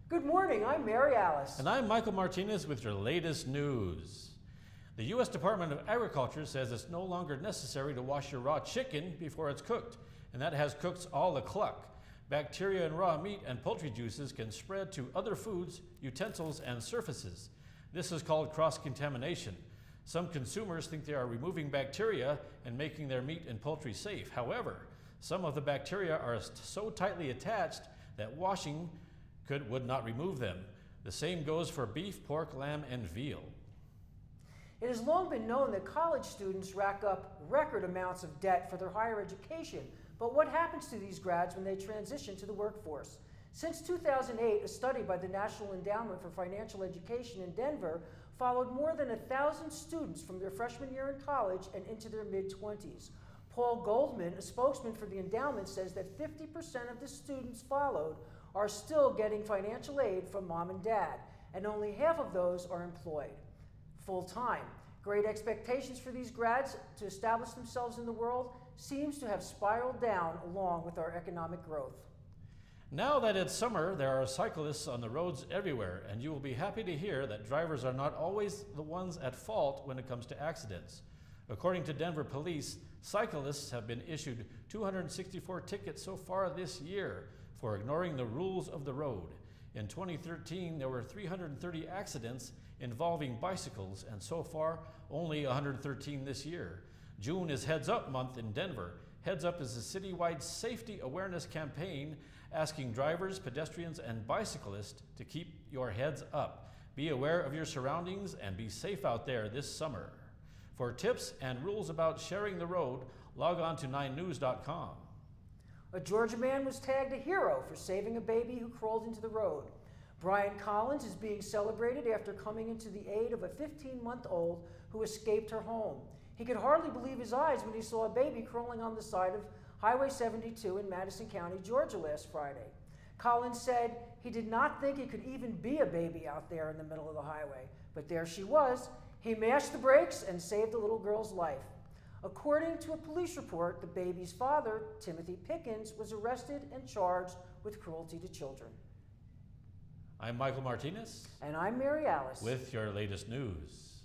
Good morning, I'm Mary Alice. And I'm Michael Martinez with your latest news. The U.S. Department of Agriculture says it's no longer necessary to wash your raw chicken before it's cooked, and that has cooked all the cluck. Bacteria in raw meat and poultry juices can spread to other foods, utensils, and surfaces. This is called cross-contamination. Some consumers think they are removing bacteria and making their meat and poultry safe. However, some of the bacteria are so tightly attached that washing would not remove them. The same goes for beef, pork, lamb, and veal. It has long been known that college students rack up record amounts of debt for their higher education, but what happens to these grads when they transition to the workforce? Since 2008, a study by the National Endowment for Financial Education in Denver followed more than 1,000 students from their freshman year in college and into their mid-20s. Paul Goldman, a spokesman for the endowment, says that 50% of the students followed are still getting financial aid from mom and dad, and only half of those are employed full-time. Great expectations for these grads to establish themselves in the world seems to have spiraled down along with our economic growth. Now that it's summer, there are cyclists on the roads everywhere, and you will be happy to hear that drivers are not always the ones at fault when it comes to accidents. According to Denver police, cyclists have been issued 264 tickets so far this year for ignoring the rules of the road. In 2013, there were 330 accidents involving bicycles, and so far, only 113 this year. June is Heads Up Month in Denver. Heads Up is a citywide safety awareness campaign asking drivers, pedestrians, and bicyclists to keep your heads up. Be aware of your surroundings and be safe out there this summer. For tips and rules about sharing the road, log on to 9news.com. A Georgia man was tagged a hero for saving a baby who crawled into the road. Brian Collins is being celebrated after coming into the aid of a 15-month-old who escaped her home. He could hardly believe his eyes when he saw a baby crawling on the side of Highway 72 in Madison County, Georgia last Friday. Collins said he did not think it could even be a baby out there in the middle of the highway, but there she was. He mashed the brakes and saved the little girl's life. According to a police report, the baby's father, Timothy Pickens, was arrested and charged with cruelty to children. I'm Michael Martinez. And I'm Mary Alice. With your latest news.